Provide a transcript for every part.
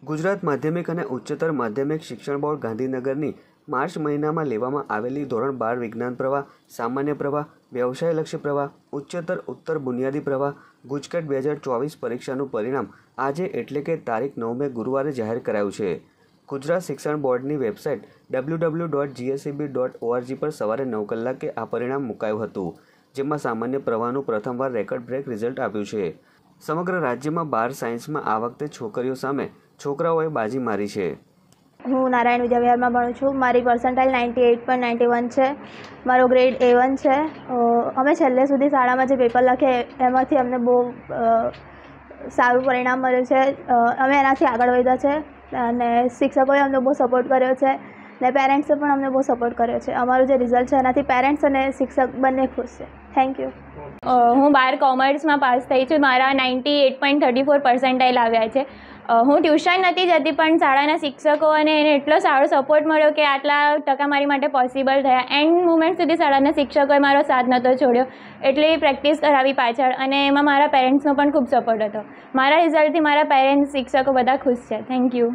ગુજરાત માધ્યમિક અને ઉચ્ચતર માધ્યમિક શિક્ષણ બોર્ડ ગાંધીનગરની માર્ચ મહિનામાં લેવામાં આવેલી ધોરણ 12 વિજ્ઞાન પ્રવાહ, સામાન્ય પ્રવાહ, વ્યવસાયલક્ષી પ્રવાહ, ઉચ્ચતર ઉત્તર બુનિયાદી પ્રવાહ ગુજકેટ 2024 પરીક્ષાનું પરિણામ આજે એટલે કે તારીખ 9 મે ગુરુવારે જાહેર કરાયું છે। ગુજરાત શિક્ષણ બોર્ડની વેબસાઇટ www.gseb.org પર સવારે 9 કલાકે આ પરિણામ મુકાયું હતું, જેમાં સામાન્ય પ્રવાહનું પ્રથમવાર રેકોર્ડ બ્રેક રિઝલ્ટ આવ્યું છે। સમગ્ર રાજ્યમાં 12 સાયન્સમાં આ વખતે છોકરીઓ સામે છોકરાઓએ બાજી મારી છે। હું નારાયણ વિદ્યાવિહારમાં ભણું છું। મારી પર્સન્ટાઇલ 98.91 છે। મારો ગ્રેડ A1 છે। અમે છેલ્લે સુધી શાળામાં જે પેપર લખે એમાંથી અમને બહુ સારું પરિણામ મળ્યું છે। અમે એનાથી આગળ વધ્યા છે અને શિક્ષકોએ અમને બહુ સપોર્ટ કર્યો છે ને પેરેન્ટ્સે પણ અમને બહુ સપોર્ટ કર્યો છે। અમારું જે રિઝલ્ટ છે એનાથી પેરેન્ટ્સ અને શિક્ષક બંને ખુશ છે। Thank you. હું 12 કોમર્સમાં પાસ થઈ છું। મારા 98.34 પર્સન્ટાઇલ આવ્યા છે। હું ટ્યુશન નથી જતી, પણ શાળાના શિક્ષકો અને એને એટલો સારો સપોર્ટ મળ્યો કે આટલા ટકા મારી માટે પોસિબલ થયા। એન્ડ મુમેન્ટ સુધી શાળાના શિક્ષકોએ મારો સાથ નહોતો છોડ્યો, એટલી પ્રેક્ટિસ કરાવી પાછળ, અને એમાં મારા પેરેન્ટ્સનો પણ ખૂબ સપોર્ટ હતો। મારા રિઝલ્ટથી મારા પેરેન્ટ્સ, શિક્ષકો બધા ખુશ છે। Thank you.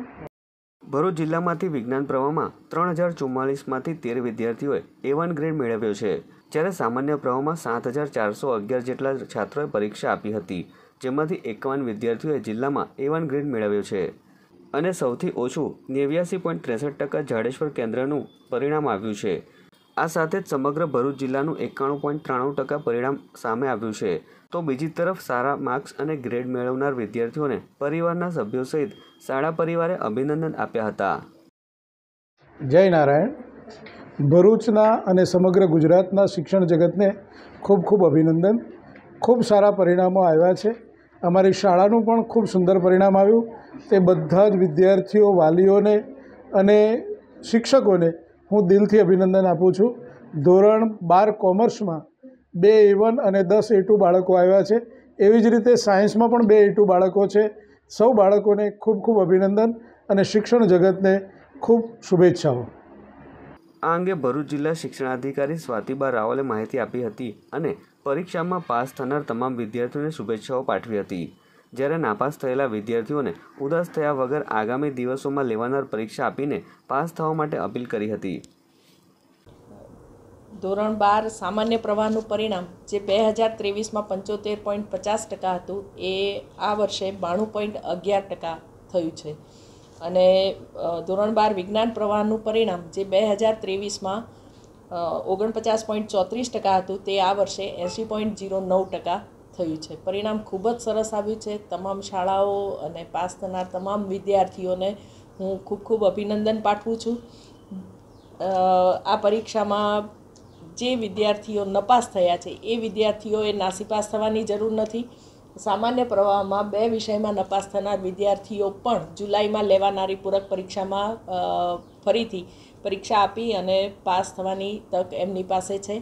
ભરૂચ જિલ્લામાંથી વિજ્ઞાન પ્રવાહમાં 3044માંથી 13 વિદ્યાર્થીઓએ A1 ગ્રેડ મેળવ્યો છે, જ્યારે સામાન્ય પ્રવાહમાં 7411 જેટલા છાત્રોએ પરીક્ષા આપી હતી, જેમાંથી 51 વિદ્યાર્થીઓએ જિલ્લામાં A1 ગ્રેડ મેળવ્યો છે અને સૌથી ઓછું 89.63% જાડેશ્વર કેન્દ્રનું પરિણામ આવ્યું છે। આ સાથે જ સમગ્ર ભરૂચ જિલ્લાનું 91.93% પરિણામ સામે આવ્યું છે। તો બીજી તરફ સારા માર્ક્સ અને ગ્રેડ મેળવનાર વિદ્યાર્થીઓને પરિવારના સભ્યો સહિત શાળા પરિવારે અભિનંદન આપ્યા હતા। જય નારાયણ। ભરૂચના અને સમગ્ર ગુજરાતના શિક્ષણ જગતને ખૂબ ખૂબ અભિનંદન। ખૂબ સારા પરિણામો આવ્યા છે। અમારી શાળાનું પણ ખૂબ સુંદર પરિણામ આવ્યું। તે બધા જ વિદ્યાર્થીઓ, વાલીઓને અને શિક્ષકોને હું દિલથી અભિનંદન આપું છું। ધોરણ 12 કોમર્સમાં 2 A1 અને 10 A2 બાળકો આવ્યા છે। એવી જ રીતે સાયન્સમાં પણ 2 A2 બાળકો છે। સૌ બાળકોને ખૂબ ખૂબ અભિનંદન અને શિક્ષણ જગતને ખૂબ શુભેચ્છાઓ। આ અંગે ભરૂચ જિલ્લા શિક્ષણાધિકારી સ્વાતિબા રાવલે માહિતી આપી હતી અને પરીક્ષામાં પાસ થનાર તમામ વિદ્યાર્થીઓને શુભેચ્છાઓ પાઠવી હતી, જ્યારે નાપાસ થયેલા વિદ્યાર્થીઓને ઉદાસ થયા વગર આગામી દિવસોમાં લેવાનાર પરીક્ષા આપીને પાસ થવા માટે અપીલ કરી હતી। ધોરણ 12 સામાન્ય પ્રવાહનું પરિણામ જે 2023માં 75.50% હતું, એ આ વર્ષે 92.11% થયું છે। અને ધોરણ 12 વિજ્ઞાન પ્રવાહનું પરિણામ જે 2023માં 49.34% હતું, તે આ વર્ષે 80.09% થયું છે। પરિણામ ખૂબ જ સરસ આવ્યું છે। તમામ શાળાઓ અને પાસ થનાર તમામ વિદ્યાર્થીઓને હું ખૂબ ખૂબ અભિનંદન પાઠવું છું। આ પરીક્ષામાં જે વિદ્યાર્થીઓ નપાસ થયા છે એ વિદ્યાર્થીઓએ નાસીપાસ થવાની જરૂર નથી। સામાન્ય પ્રવાહમાં 2 વિષયમાં નપાસ થનાર વિદ્યાર્થીઓ પણ જુલાઈમાં લેવાનારી પૂરક પરીક્ષામાં ફરીથી પરીક્ષા આપી અને પાસ થવાની તક એમની પાસે છે।